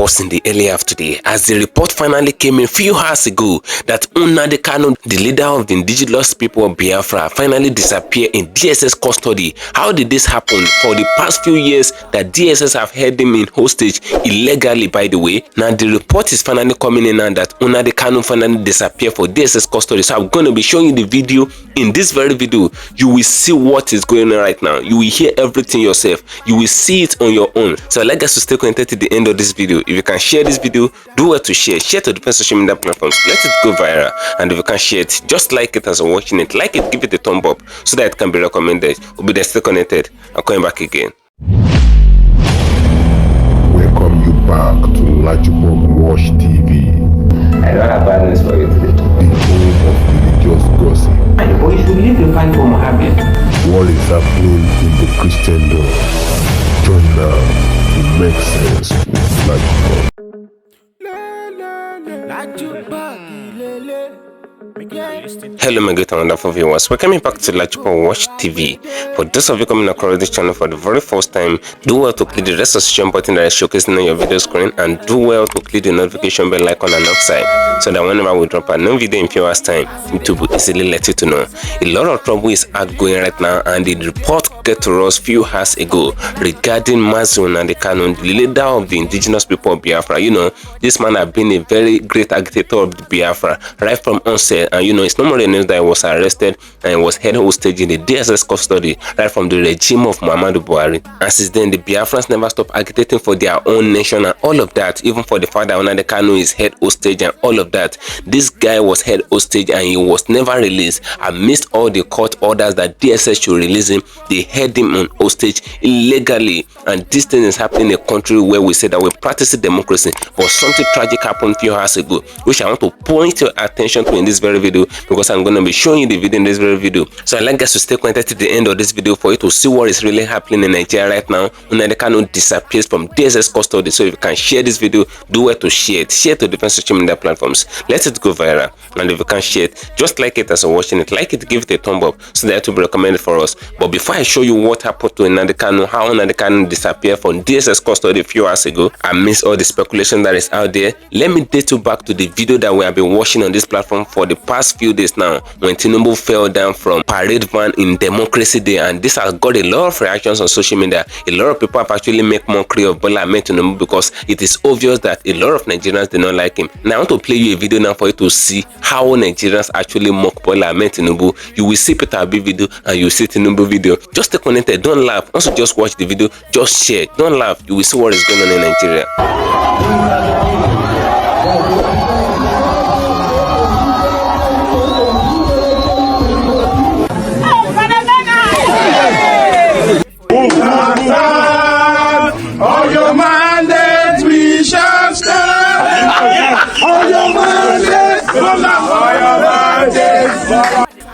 reports in the early of today, as the report finally came in a few hours ago that Nnamdi Kanu, the leader of the indigenous people of Biafra, finally disappeared in DSS custody. How did this happen? For the past few years that DSS have held him in hostage illegally, by the way. Now the report is finally coming in and that Nnamdi Kanu finally disappeared for DSS custody. So I'm going to be showing you the video. In this very video, you will see what is going on right now. You will hear everything yourself. You will see it on your own. So I'd like us to stay connected to the end of this video. If you can share this video, do well to share to different social media platforms. Let it go viral. And if you can share it, just like it as you're watching it, like it, give it a thumb up so that it can be recommended. We'll be there, stay connected. I'm coming back again. Welcome you back to LAJUPOG TV. I don't have bad news for you today. The home of religious gossip. But you should believe the fight for Muhammad. What is happening in the Christendom? Join now to make sense with LAJUPOG. Hello my great and wonderful viewers, welcome back to LAJUPOG TV. For those of you coming across this channel for the very first time, do well to click the registration button that is showcasing on your video screen, and do well to click the notification bell icon on the upside, so that whenever we drop a new video in few hours time, YouTube will easily let you to know. A lot of trouble is outgoing right now, and the report get to us few hours ago regarding Nnamdi Kanu, the leader of the indigenous people of Biafra. You know, this man has been a very great agitator of the Biafra right from onset. And you know, it's no more than news that he was arrested and was held hostage in the DSS custody right from the regime of Muhammadu Buhari. And since then, the Biafrans never stopped agitating for their own nation and all of that, even for the fact that Nnamdi Kanu is held hostage and all of that. This guy was held hostage and he was never released. Amidst all the court orders that DSS should release him, they held him on hostage illegally. And this thing is happening in a country where we say that we practice democracy. But something tragic happened a few hours ago, which I want to point your attention to in this very video, because I'm going to be showing you the video in this very video. So I'd like guys to stay connected to the end of this video for you to see what is really happening in Nigeria right now. Nnamdi Kanu disappears from DSS custody. So if you can share this video, do well to share to different social media platforms. Let it go viral. And if you can share it, just like it as you're watching it, like it, give it a thumb up so that it will be recommended for us. But before I show you what happened to Nnamdi Kanu, how Nnamdi Kanu disappeared from DSS custody a few hours ago, amidst all the speculation that is out there, let me date you back to the video that we have been watching on this platform for the past few days now, when Tinubu fell down from parade van in Democracy Day, and this has got a lot of reactions on social media. A lot of people have actually made mockery of Bola Ahmed Tinubu because it is obvious that a lot of Nigerians do not like him. Now I want to play you a video now for you to see how Nigerians actually mock Bola Ahmed Tinubu. You will see Peter Abi video and you will see Tinubu video. Just stay connected, don't laugh. Also just watch the video, just share, don't laugh. You will see what is going on in Nigeria. On your mandate we shall stand. On your mandate,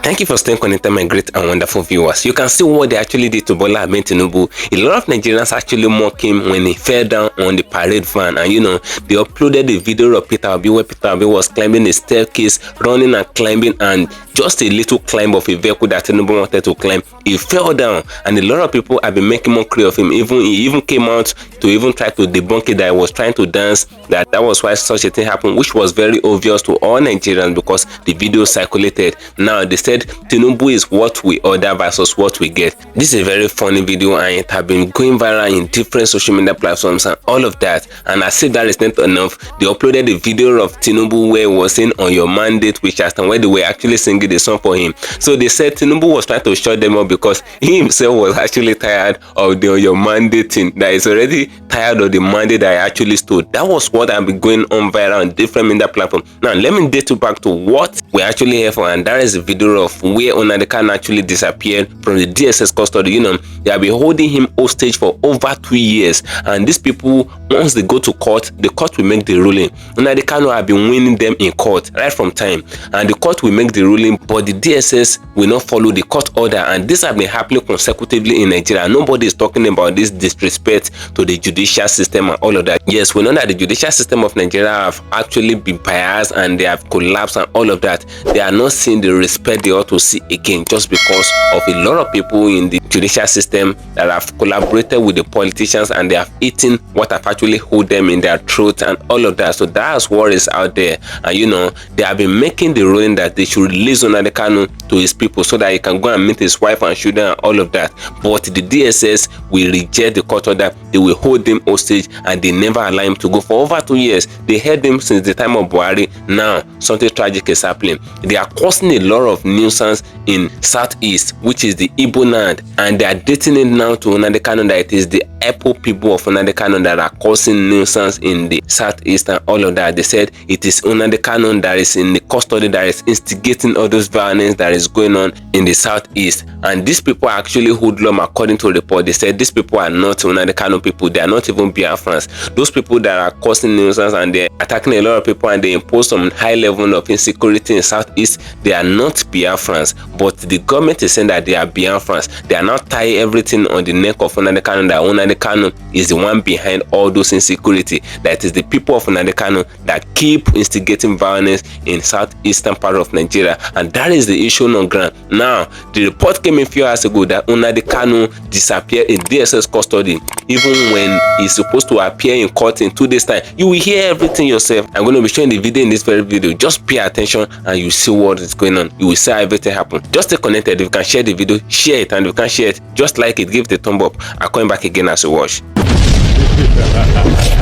Thank you for staying connected, my great and wonderful viewers. You can see what they actually did to Bola Ahmed Tinubu. A lot of Nigerians actually mock him when he fell down on the parade van, and you know, they uploaded the video of Peter Abi where Peter Abi was climbing a staircase, running and climbing, and just a little climb of a vehicle that Tinubu wanted to climb, he fell down, and a lot of people have been making mockery of him. He even came out to even try to debunk it, that he was trying to dance, that was why such a thing happened, which was very obvious to all Nigerians because the video circulated. Now they said Tinubu is what we order versus what we get. This is a very funny video and it has been going viral in different social media platforms and all of that. And as if that is not enough, they uploaded the video of Tinubu where he was saying on your mandate, which has where they were actually singing the song for him. So they said Tinubu was trying to shut them up because he himself was actually tired of the on your mandate thing, that is already tired of the mandate that he actually stood. That was what had been going on viral on different media platforms. Now let me date you back to what we actually here for, and that is the video of where Nnamdi Kanu actually disappeared from the DSS custody. You know, they have been holding him hostage for over 2 years, and these people, once they go to court, the court will make the ruling. Nnamdi Kanu have been winning them in court right from time, and the court will make the ruling, but the DSS will not follow the court order, and this has been happening consecutively in Nigeria. Nobody is talking about this disrespect to the judicial system and all of that. Yes, we know that the judicial system of Nigeria have actually been biased and they have collapsed and all of that. They are not seeing the respect they ought not to see again, just because of a lot of people in the judicial system that have collaborated with the politicians and they have eaten what have actually hold them in their throat and all of that. So that's what is out there. And they have been making the ruling that they should release Nnamdi Kanu to his people so that he can go and meet his wife and children and all of that. But the DSS will reject the court order. They will hold him hostage and they never allow him to go for over 2 years. They held him since the time of Buhari. Now something tragic is happening. They are causing a lot of nuisance in Southeast, which is the Igbo land, and they are dating it now to Nnamdi Kanu that it is the Apple people of Nnamdi Kanu that are causing nuisance in the Southeast and all of that. They said it is Nnamdi Kanu that is in the custody that is instigating all those violence that is going on in the Southeast. And these people are actually hoodlum according to the report. They said these people are not Nnamdi Kanu people. They are not even Biafrans. Those people that are causing nuisance and they are attacking a lot of people and they impose some high level of insecurity in Southeast, they are not Biafrans. But the government is saying that they are Biafrans. They are now tying everything on the neck of Nnamdi Kanu, that Nnamdi Kanu is the one behind all those insecurity. That is the people of Nnamdi Kanu that keep instigating violence in southeastern part of Nigeria, and that is the issue on ground. Now, the report came in a few hours ago that Nnamdi Kanu disappeared in DSS custody, even when he's supposed to appear in court in 2 days' time. You will hear everything yourself. I'm going to be showing the video in this very video. Just pay attention and you see what is going on. You will see how everything happened. Just stay connected. If you can share the video, share it, and if you can share it, just like it, give the thumb up. I'm coming back again as you watch.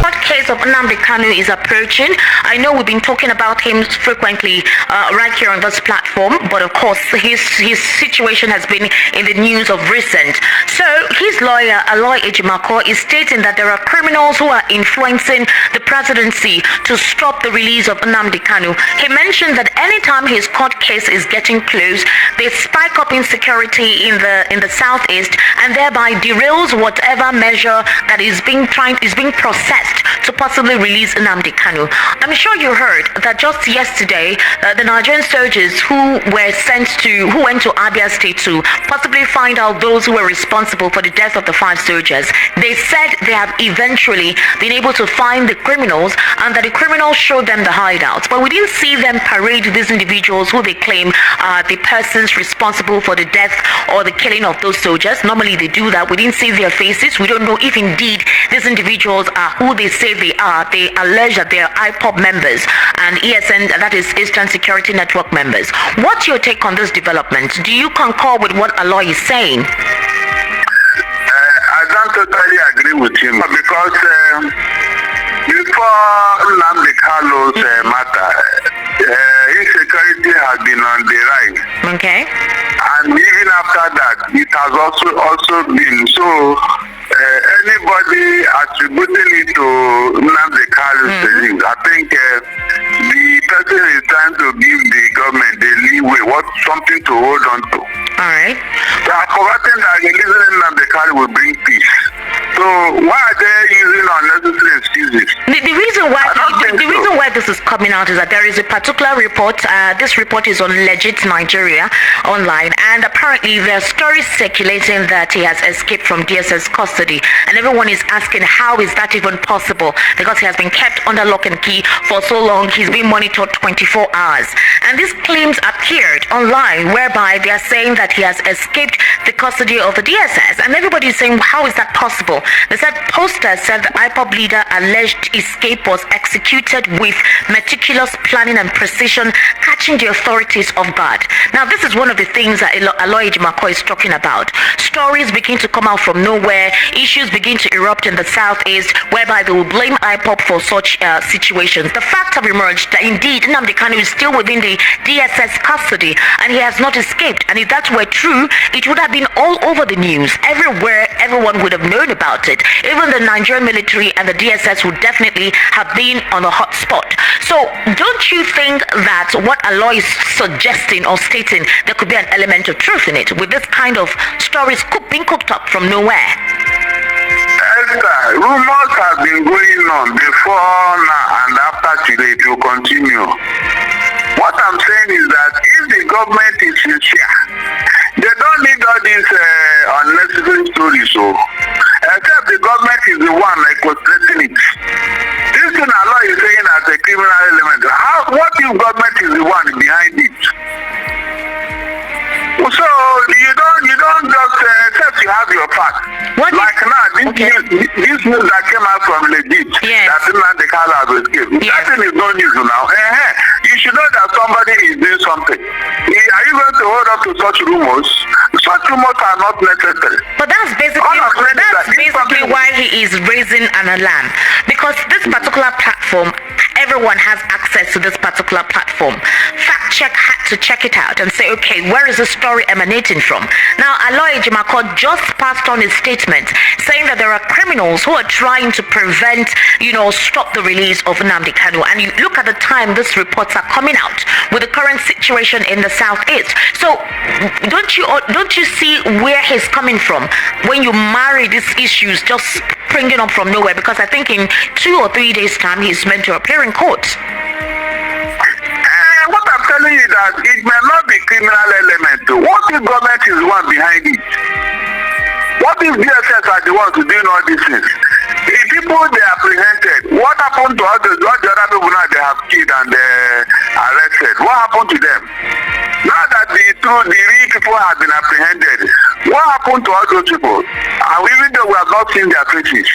What case of Nnamdi Kanu is approaching? I know we've been talking about him frequently right here on this platform, but of course his situation has been in the news of recent. So his lawyer, Aloy Ejimako, is stating that there are criminals who are influencing the presidency to stop the release of Nnamdi Kanu. He mentioned that anytime his court case is getting close, they spike up insecurity in the southeast and thereby derails whatever measure that is being processed to possibly release Nnamdi Kanu. I'm sure you heard that just yesterday, the Nigerian soldiers who went to Abia State to possibly find out those who were responsible for the death of the 5 soldiers, they said they have eventually been able to find the criminals and that the criminals showed them the hideouts. But we didn't see them parade these individuals who they claim are the persons responsible for the death or the killing of those soldiers. Normally they do that. We didn't see their faces. We don't know if indeed these individuals are who they say they are. They allege that they are IPOB members and ESN, that is Eastern Security Network members. What's your take on this development? Do you concur with what Aloy is saying? I don't totally agree with him because before Nnamdi Kanu's matter, insecurity has been on the rise. Okay. And even after that, it has also been so. Anybody attributing it to Nnamdi Kanu's regime, I think the person is trying to give the government the leeway, something to hold on to. All right. They are forgetting that releasing Nnamdi Kanu will bring peace. So why are they using unnecessary excuses? The reason why this is coming out is that there is a particular report. This report is on Legit Nigeria online, and apparently there are stories circulating that he has escaped from DSS custody, and everyone is asking how is that even possible, because he has been kept under lock and key for so long. He's been monitored 24 hours, and these claims appeared online whereby they are saying that he has escaped the custody of the DSS, and everybody is saying how is that possible? They said posters said the IPOB leader alleged escape was executed with meticulous planning and precision, catching the authorities off guard. Now this is one of the things that Aloy Ejimako is talking about. Stories begin to come out from nowhere, issues begin to erupt in the southeast whereby they will blame IPOB for such situations. The facts have emerged that indeed Nnamdi Kanu is still within the DSS custody and he has not escaped, and if that were true, it would have been all over the news. Everywhere, everyone would have known about it. Even the Nigerian military and the DSS would definitely have been on a hot spot. So don't you think that what Aloy is suggesting or stating, there could be an element of truth in it with this kind of stories being cooked up from nowhere? Esther, rumors have been going on before now and after today. It will continue. What I'm saying is that if the government is sincere, they don't need all these unnecessary stories. So, except the government is the one like orchestrating it. This thing Allah is saying as a criminal element. What if government is the one behind it? Okay. This news that came out from Legit, Yes. that Nnamdi Kanu has escaped. Yes. That thing is no news now. You should know that somebody is doing something. Are you going to hold up to such rumors? Such rumors are not necessary. But that's basically why he is raising an alarm, because this particular platform, everyone has access to this particular platform. Fact check had to check it out and say, okay, where is the story emanating from? Now, Aloy Jimako just passed on his statement saying that there are criminals who are trying to prevent, stop the release of Nnamdi Kanu. And you look at the time these reports are coming out with the current situation in the southeast. So don't you see where he's coming from when you marry these issues just springing up from nowhere? Because I think in 2 or 3 days' time he's meant to appear in court. What I'm telling you that it may not be criminal element. What if government is one behind it? What if DSS are the ones doing all these things? The people they apprehended, what happened to all the other people now they have killed and arrested? What happened to them? Now that the real people have been apprehended, what happened to all those people? And even though we have not seen their faces,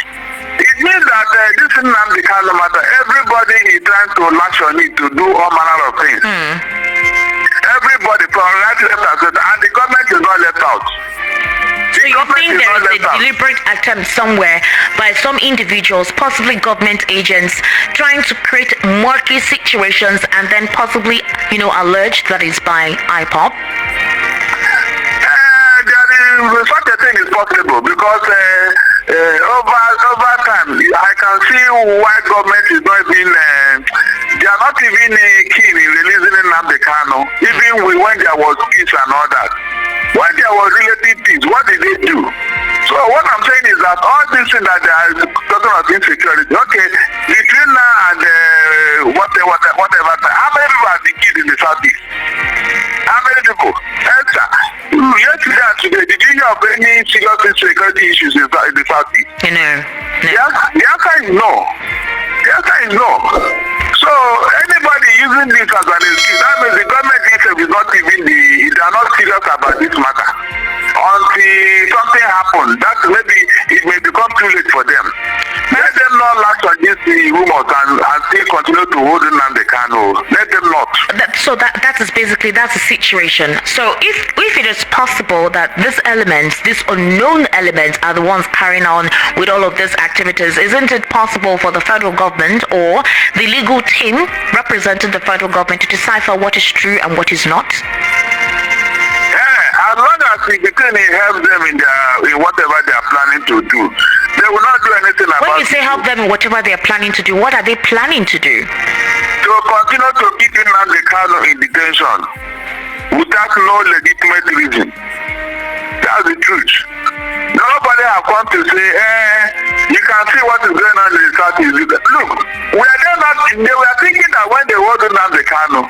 it means that this is Nnamdi Kanu matter. Everybody is trying to lash on it to do all manner of things. Everybody from right, left, and center, and the government is not left out. So you think there is a deliberate attempt somewhere by some individuals, possibly government agents, trying to create murky situations and then possibly, alleged that is by IPOB? Such a thing is possible because over time I can see why government is not being they are not even keen in releasing Nnamdi Kanu, even when there was peace and all that. When there was relative peace, what did they do? So what I'm saying is that all these things that they are talking about insecurity, okay, between now and whatever time, how many people have been killed in the southeast? How many people? Answer. Yesterday and today, did you hear of any serious insecurity issues in the southeast? No. The answer is no. The answer is no. So anybody using this as an excuse, that means the government itself is not even they are not serious about this matter. Until something happens, that maybe it may become too late for them. Let them not latch on these rumors and still continue to hold Nnamdi Kanu. Let them not. That's the situation. So if it is possible that these unknown elements are the ones carrying on with all of these activities, isn't it possible for the federal government or the legal team representing the federal government to decipher what is true and what is not? As long as the thing helps them in whatever they are planning to do, they will not do anything about it. When you say help them in whatever they are planning to do, what are they planning to do? To continue to keep Nnamdi Kanu in detention without no legitimate reason. That's the truth. Nobody has come to say, you can see what is going on in the southeast. Look, they were thinking that when they hold Nnamdi Kanu,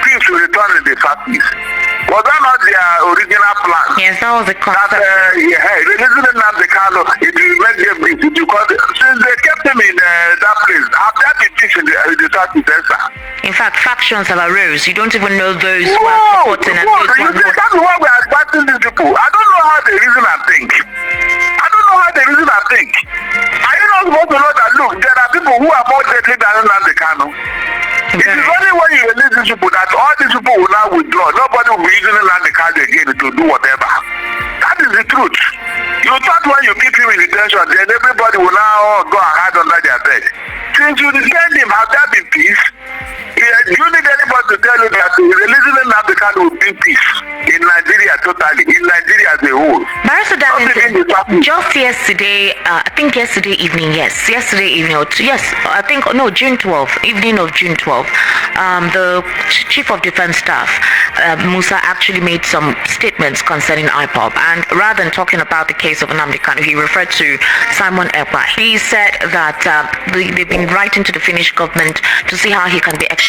peace will return in the southeast. Was that not their original plan? Yes, that was the concept. Releasing Nnamdi Kanu, it will make them busy because since they kept him in that place, have there been peace in the southeast? In fact, factions have arose. You don't even know those who are supporting and those who are not. That's why we are fighting these people. I don't know how they reason and think. Are you not supposed to know that, look, there are people who are more deadly than Nnamdi Kanu? It is only when you release these people that all these people will now withdraw. Nobody will be using Nnamdi Kanu again to do whatever. That is the truth. You thought when you keep him in detention, then everybody will now go and hide under their bed. Since you detain him, has there been peace? Do you need anybody to tell you that releasing Nnamdi Kanu will bring peace in Nigeria totally, in Nigeria as a whole? Barrister Darlington, just yesterday, I think yesterday evening, June 12th, evening of June 12th, the Chief of Defense Staff, Musa, actually made some statements concerning IPOB, and rather than talking about the case of Nnamdi Kanu, he referred to Simon Ekpa. He said that they've been writing to the Finnish government to see how he can be extradited.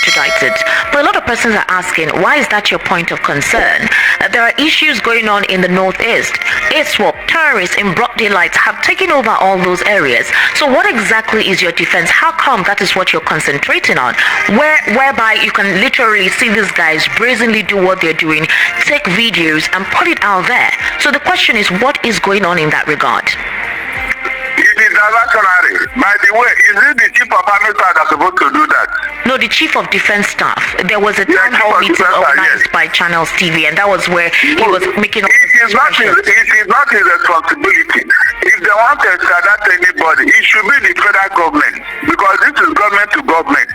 But a lot of persons are asking, why is that your point of concern? There are issues going on in the northeast. ASWAP, terrorists in broad daylight have taken over all those areas. So what exactly is your defense? How come that is what you're concentrating on? Whereby you can literally see these guys brazenly do what they're doing, take videos and put it out there. So the question is, what is going on in that regard? internationally. By the way, is it the chief of army staff that's supposed to do that? No, the chief of defense staff. There was a town hall meeting organized by Channels TV, and that was where he was making. It is not his responsibility. If they want to extradite anybody, it should be the federal government, because this is government to government,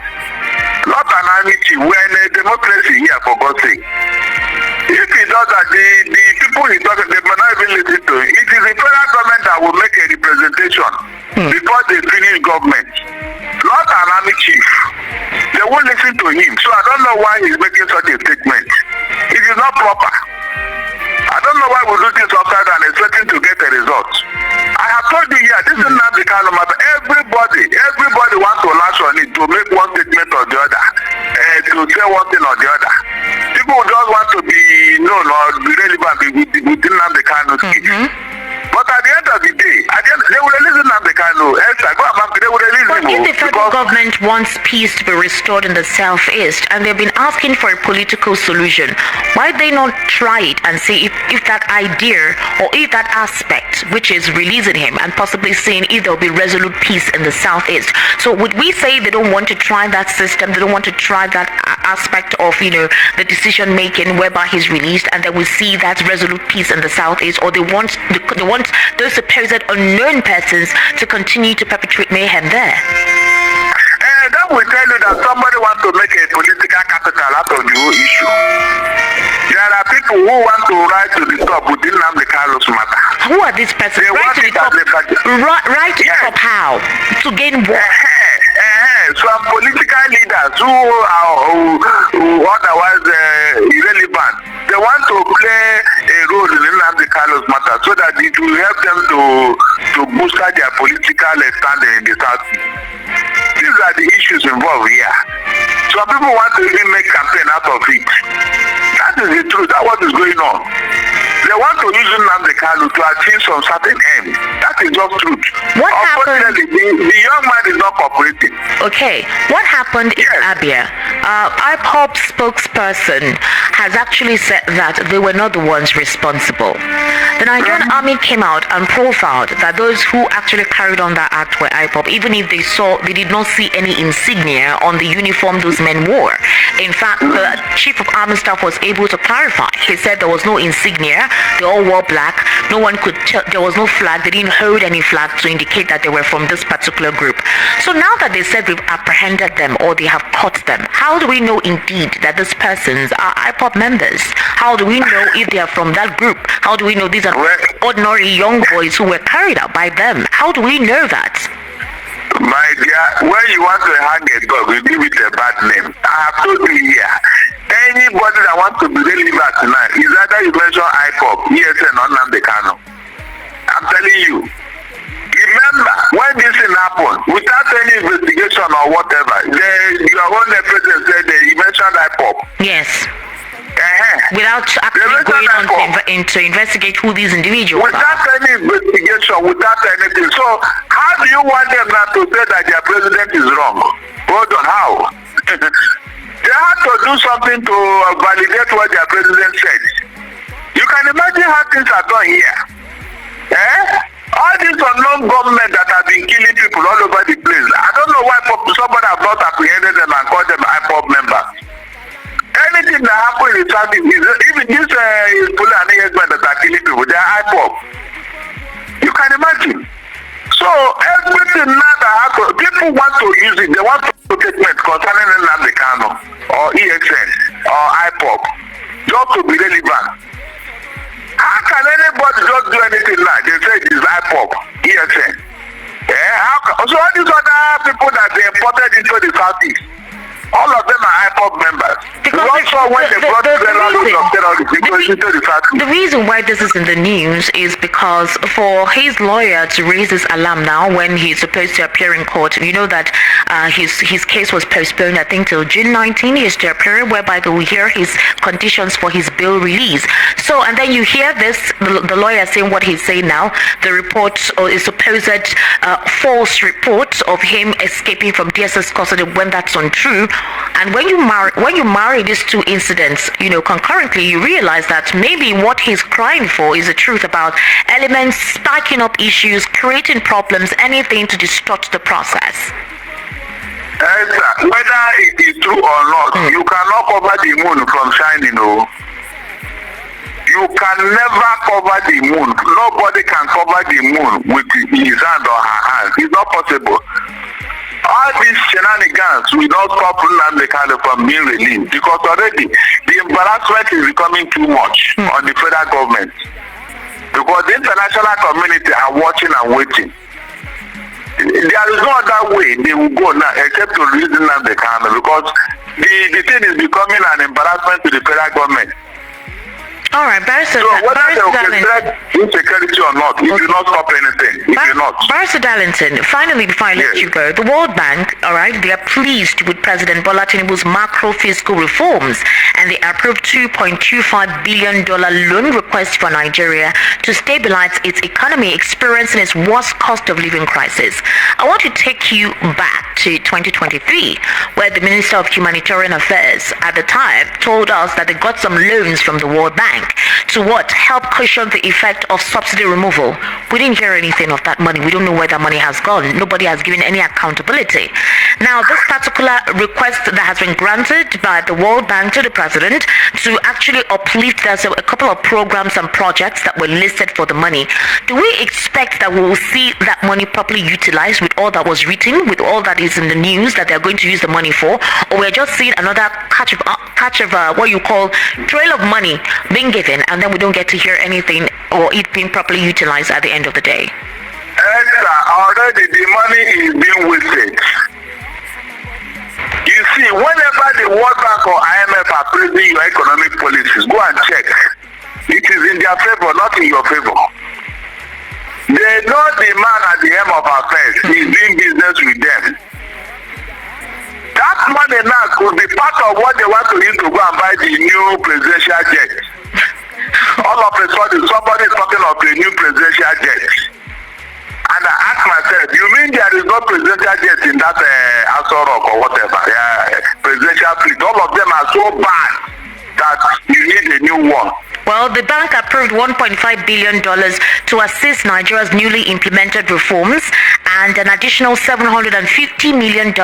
not an army chief. We're in a democracy here, for God's sake. If he does that, the people he talking, they may not even listen to him. It is the federal government that will make a representation before they finish government, not an army chief. They won't listen to him. So I don't know why he's making such a statement. It is not proper. I don't know why we do this outside and expecting to get a result. I have told you here, this is not the kind of matter. Everybody wants to lash on it to make one statement or the other, to say one thing or the other. People just want to be known or be relevant within Nnamdi Kanu. But at the end of the day, they will release Nnamdi Kanu. They will release him. But if the federal government wants peace to be restored in the southeast, and they've been asking for a political solution, why they not try it and see if that idea or if that aspect, which is releasing him and possibly seeing if there'll be resolute peace in the southeast? So would we say they don't want to try that system? They don't want to try that aspect of the decision making whereby he's released, and then we see that resolute peace in the southeast, or they want those supposed unknown persons to continue to perpetrate mayhem there? That will tell you that somebody wants to make a political capital out of the whole issue. There are people who want to rise to the top within Nnamdi Kanu's matter. Who are these persons? Rise to the top. Rise to the top how? To gain what? Some political leaders who are otherwise irrelevant, they want to play a role in Nnamdi Kanu's matter so that it will help them to boost their political standing in the South. These are the issues involved here. Some people want to even make campaign out of it. That is the truth. That's what is going on. They want to use Nnamdi Kanu to achieve some certain end. That is just truth. What happened? The young man is not cooperating. Okay. What happened in Abia? IPOB spokesperson has actually said that they were not the ones responsible. The Nigerian army came out and profiled that those who actually carried on that act were IPOB, even if they did not see any insignia on the uniform those men wore. In fact, the chief of army staff was able to clarify. He said there was no insignia. They all wore black. No one could tell. There was no flag. They didn't hold any flag to indicate that they were from this particular group. So now that they said we've apprehended them or they have caught them, how do we know indeed that these persons are IPOB members? How do we know if they are from that group? How do we know these are ordinary young boys who were carried out by them? How do we know that? My dear, when you want to hang a dog, you give it a bad name. I have told you here. Anybody that wants to be relevant tonight is either you mention IPOB, ESN, or Nnamdi Kanu. I'm telling you. Remember, when this thing happened, without any investigation or whatever, your own president said you mentioned IPOB. Yes. Without actually going on to investigate who these individuals without are. Any investigation, without anything. So how do you want them not to say that their president is wrong? Hold on, how? They have to do something to validate what their president said. You can imagine how things are done here. All these unknown government that have been killing people all over the place. I don't know why somebody has not apprehended them and called them IPOB members. Anything that happens in South, even this Fulani husband that are killing people, they are IPOB. You can imagine. So everything now that people want to use it, they want to statement concerning Nnamdi Kanu or ESN or IPOB just to be relevant. How can anybody just do anything like they say it is IPOB, ESN? So all these other people that they imported into the Southeast, all of them are IPOB members. The reason why this is in the news is because for his lawyer to raise this alarm now when he's supposed to appear in court, you know that his case was postponed, I think, till June 19. He is to appear, whereby they will hear his conditions for his bail release. So, and then you hear this, the lawyer saying what he's saying now, the report or a supposed false report of him escaping from DSS custody when that's untrue. And when you marry these two incidents, concurrently, you realize that maybe what he's crying for is the truth about elements sparking up issues, creating problems, anything to distort the process. Whether it is true or not, you cannot cover the moon from shining. No. You can never cover the moon. Nobody can cover the moon with his hand or her hand. It's not possible. All these shenanigans will not stop Nnamdi Kanu from being released, because already the embarrassment is becoming too much on the federal government. Because the international community are watching and waiting. There is no other way they will go now except to release Nnamdi Kanu, because the thing is becoming an embarrassment to the federal government. All right, Barrister. So whether they will insecurity or not, it will not stop anything. It will not. Barrister Darlington, finally, before I let you go, the World Bank, all right, they are pleased with President Bola Tinubu's macro fiscal reforms, and they approved $2.25 billion loan request for Nigeria to stabilize its economy experiencing its worst cost of living crisis. I want to take you back to 2023, where the Minister of Humanitarian Affairs at the time told us that they got some loans from the World Bank to help cushion the effect of subsidy removal. We didn't hear anything of that money. We don't know where that money has gone. Nobody has given any accountability. Now, this particular request that has been granted by the World Bank to the president to actually uplift, there's a couple of programs and projects that were listed for the money. Do we expect that we will see that money properly utilized with all that was written, with all that is in the news that they're going to use the money for, or we're just seeing another catch of what you call trail of money being given, and then we don't get to hear anything or it being properly utilized at the end of the day? Already the money is being wasted. You see, whenever the World Bank or IMF are praising your economic policies, go and check. It is in their favor, not in your favor. They know the man at the helm of affairs is doing business with them. That money now could be part of what they want to use to go and buy the new presidential jet. All of a sudden, somebody is talking of a new presidential jet. And I ask myself, you mean there is no presidential jet in that Aso Rock or whatever? Presidential fleet. All of them are so bad that you need a new one. Well, the bank approved $1.5 billion to assist Nigeria's newly implemented reforms and an additional $750 million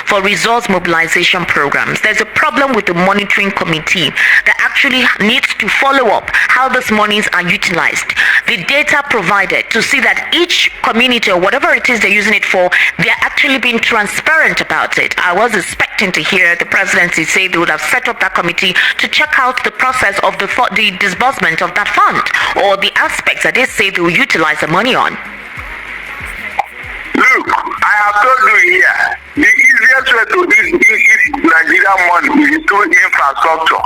for resource mobilization programs. There's a problem with the monitoring committee that actually needs to follow up how these monies are utilized. The data provided to see that each community or whatever it is they're using it for, they're actually being transparent about it. I was expecting to hear the presidency say they would have set up that committee to check out the process of the disbursement of that fund or the aspects that they say they will utilize the money on. Look, I have told you here, the easiest way to use Nigerian money is through infrastructure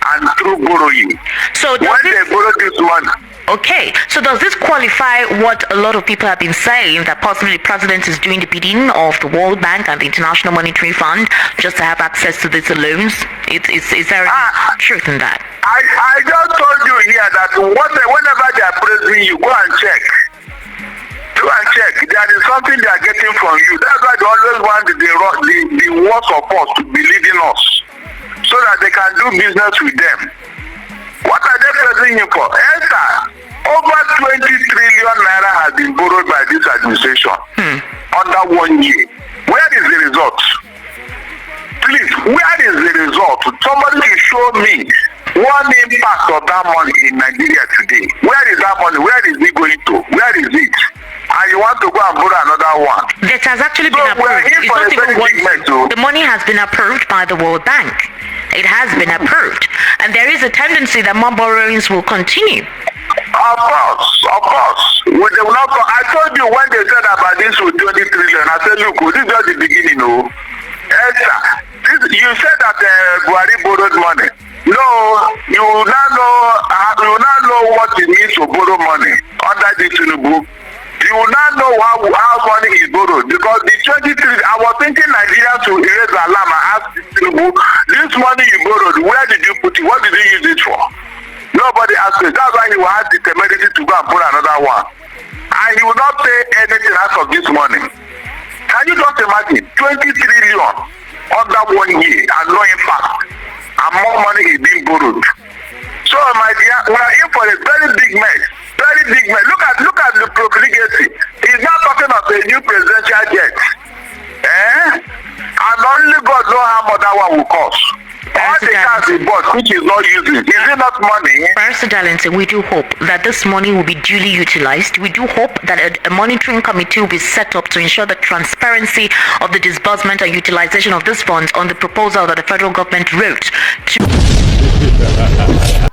and through borrowing. So when they borrow this money. Okay, so does this qualify what a lot of people have been saying, that possibly the president is doing the bidding of the World Bank and the International Monetary Fund just to have access to these loans? Is there any truth in that? I just told you here that whenever they are praising you, go and check. Go and check. There is something they are getting from you. That's why they always want the worst of us to be leading us, so that they can do business with them. What are they praising you for? Over 20 trillion naira has been borrowed by this administration under 1 year. Where is the result? Please, where is the result? Somebody should show me one impact of that money in Nigeria today. Where is that money? Where is it going to? Where is it? And you want to go and borrow another one? That has actually been approved. It's not even the money has been approved by the World Bank. It has been approved. And there is a tendency that more borrowings will continue. Of course. They will not. I told you when they said about this with 20 trillion, I said, look, this is just the beginning. No? You said that Buhari borrowed money. No, you will not know what it means to borrow money under the Tinubu. You will not know how money is borrowed, because the 20 trillion, I was thinking Nigeria to erase the alarm and ask Tinubu, this money you borrowed, where did you put it? What did you use it for? Nobody asked it. That's why he will have the temerity to go and borrow another one. And he will not pay anything out of this money. Can you just imagine? 20 trillion under 1 year and no impact. And more money is being borrowed. Tinubu route. So, my dear, we are in for a very big mess. Very big mess. Look at the profligacy. He's not talking of a new presidential jet. And only God knows how much that one will cost. All the cars he bought, which is not using, is it not money? Barrister Darlington, we do hope that this money will be duly utilized. We do hope that a monitoring committee will be set up to ensure the transparency of the disbursement and utilization of these funds on the proposal that the federal government wrote to...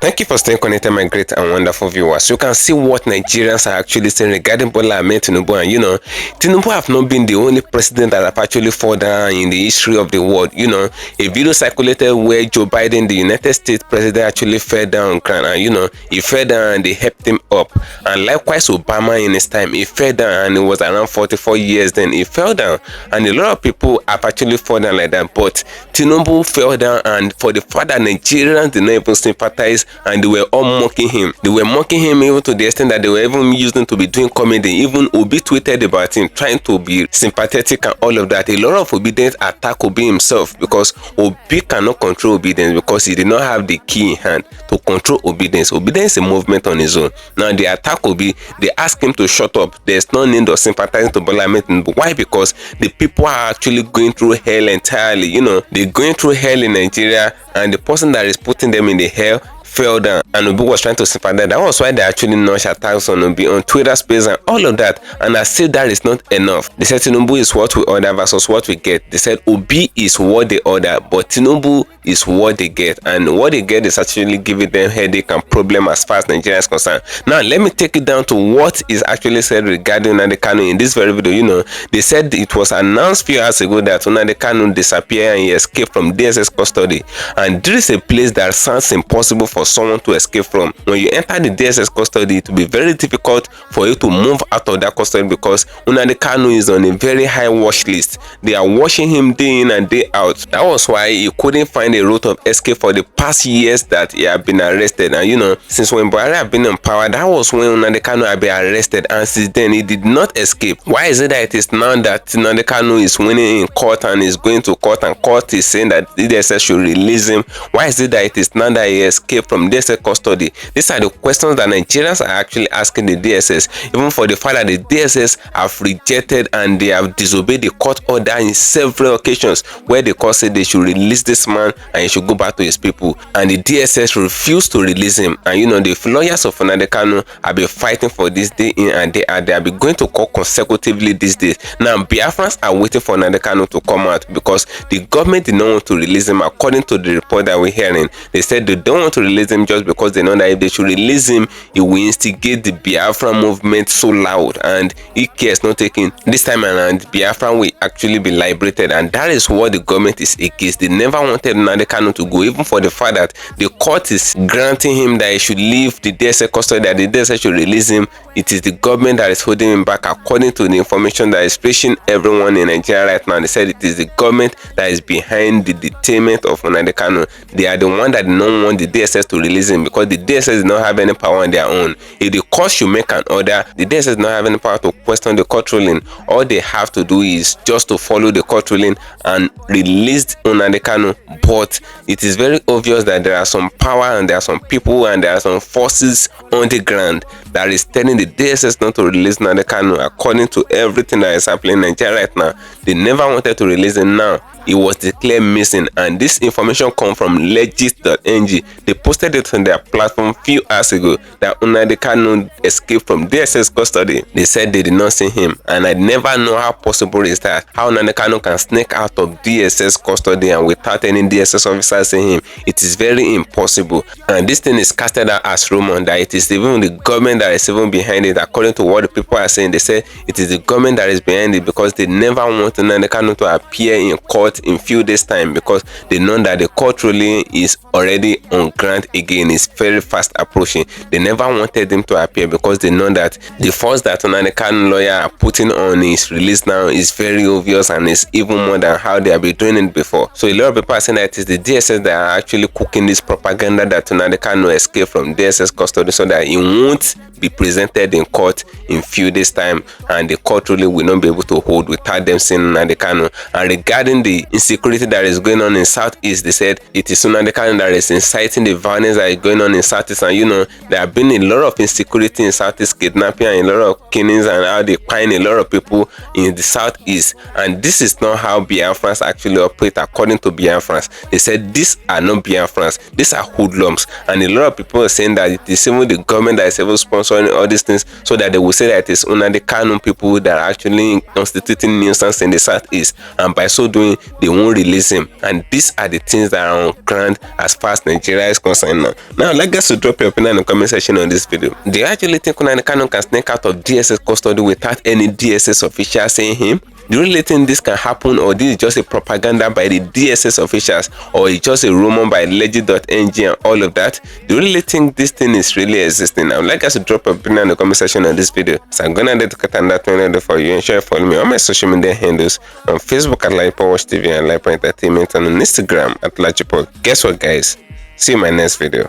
Thank you for staying connected, my great and wonderful viewers. You can see what Nigerians are actually saying regarding Bola Ahmed Tinubu. And Tinubu have not been the only president that have actually fallen down in the history of the world. A video circulated where Joe Biden, the United States president, actually fell down on ground. And he fell down and they helped him up. And likewise, Obama in his time, he fell down and it was around 44 years then he fell down. And a lot of people have actually fallen down like that. But Tinubu fell down, and for the fact that Nigerians did not even sympathize, and they were all mocking him. They were mocking him even to the extent that they were even using to be doing comedy. Even Obi tweeted about him, trying to be sympathetic and all of that. A lot of obedience attack Obi himself, because Obi cannot control obedience because he did not have the key in hand to control obedience. Obedience is a movement on his own. Now they attack Obi, they ask him to shut up. There's no need of sympathizing to Bola Ahmed Tinubu. Why? Because the people are actually going through hell entirely. They're going through hell in Nigeria, and the person that is putting them in the hell fell down, and Obi was trying to sympathize. That was why they actually launched attacks on Obi on Twitter space and all of that. And I said that is not enough. They said Tinubu is what we order versus what we get. They said Obi is what they order, but Tinubu is what they get, and what they get is actually giving them headache and problem as far as Nigeria is concerned. Now let me take it down to what is actually said regarding Nnamdi Kanu in this very video. They said it was announced few hours ago that Nnamdi Kanu disappeared and he escaped from DSS custody, and this is a place that sounds impossible for someone to escape from. When you enter the DSS custody, it will be very difficult for you to move out of that custody, because Nnamdi Kanu is on a very high watch list. They are watching him day in and day out. That was why he couldn't find a route of escape for the past years that he had been arrested. And since when Buhari had been in power, that was when Nnamdi Kanu had been arrested, and since then he did not escape. Why is it that it is now that Nnamdi Kanu is winning in court and is going to court, and court is saying that the DSS should release him? Why is it that it is now that he escaped from DSS custody? These are the questions that Nigerians are actually asking the DSS, even for the fact that the DSS have rejected and they have disobeyed the court order in several occasions, where the court said they should release this man and he should go back to his people, and the DSS refused to release him. And the lawyers of Nnamdi Kanu have been fighting for this day in and day out. They have been going to court consecutively these days. Now Biafrans are waiting for Nnamdi Kanu to come out, because the government did not want to release him. According to the report that we're hearing, they said they don't want to release him just because they know that if they should release him, it will instigate the Biafra movement so loud, and if care is not taken this time around, Biafra will actually be liberated. And that is what the government is against. They never wanted Nnamdi Kanu to go, even for the fact that the court is granting him that he should leave the DSS custody, that the DSS should release him. It is the government that is holding him back, according to the information that is reaching everyone in Nigeria right now. They said it is the government that is behind the detainment of Nnamdi Kanu. They are the one that don't want the DSS to release him, because the DSS does not have any power on their own. If the court should make an order, the DSS does not have any power to question the court ruling. All they have to do is just to follow the court ruling and release Nnamdi Kanu. But it is very obvious that there are some power and there are some people and there are some forces on the ground that is telling the DSS not to release Nnamdi Kanu. According to everything that is happening in Nigeria right now, they never wanted to release him. Now he was declared missing, and this information comes from legit.ng. They posted it on their platform few hours ago that Nnamdi Kanu escaped from DSS custody. They said they did not see him, and I never know how possible is that, how Nnamdi Kanu can sneak out of DSS custody and without any DSS officer seeing him. It is very impossible, and this thing is casted out as rumor that it is even the government that is even behind it. According to what the people are saying, they say it is the government that is behind it, because they never want Nnamdi Kanu to appear in court in few days time, because they know that the court ruling is already on ground again. It's very fast approaching. They never wanted him to appear, because they know that the force that Nnamdi Kanu lawyer are putting on his release now is very obvious, and it's even more than how they have been doing it before. So a lot of people are saying that it is the DSS that are actually cooking this propaganda that Nnamdi Kanu escaped from DSS custody so that he won't be presented in court in few days time, and the court ruling will not be able to hold without them seeing Nnamdi Kanu. And regarding the the insecurity that is going on in Southeast. They said it is Nnamdi Kanu that is inciting the violence that is going on in Southeast, and there have been a lot of insecurity in Southeast, kidnapping and a lot of killings, and how they find a lot of people in the Southeast. And this is not how Biafrans actually operate according to Biafrans. They said these are not Biafrans, these are hoodlums, and a lot of people are saying that it is even the government that is even sponsoring all these things, so that they will say that it is Nnamdi Kanu people that are actually constituting nuisance in the Southeast, and by so doing they won't release him. And these are the things that are on ground as far as Nigeria is concerned now. Like us to drop your opinion in the comment section on this video. Do you actually think Nnamdi Kanu can sneak out of DSS custody without any DSS official saying him? Do you really think this can happen, or this is just a propaganda by the DSS officials, or it's just a rumor by LAJUPOG and all of that? Do you really think this thing is really existing? I would like us to drop your opinion in the comment section on this video. So I'm gonna dedicate that video for you, and share, follow me on my social media handles on Facebook at LAJUPOG TV and LAJUPOG Entertainment, and on Instagram at LAJUPOG. Guess what, guys? See you in my next video.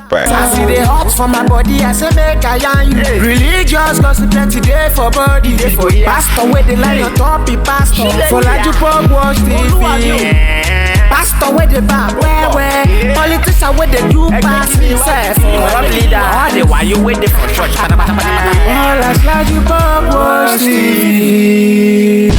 Bye. I see the hot for my body, I say make I yarn you. Religious cause plenty day for body. Pastor with the line on top, be pastor. For LAJUPOG watch TV. Pastor with the bar, where politician with the do pass himself. All the while you waiting for church. All as LAJUPOG watch TV.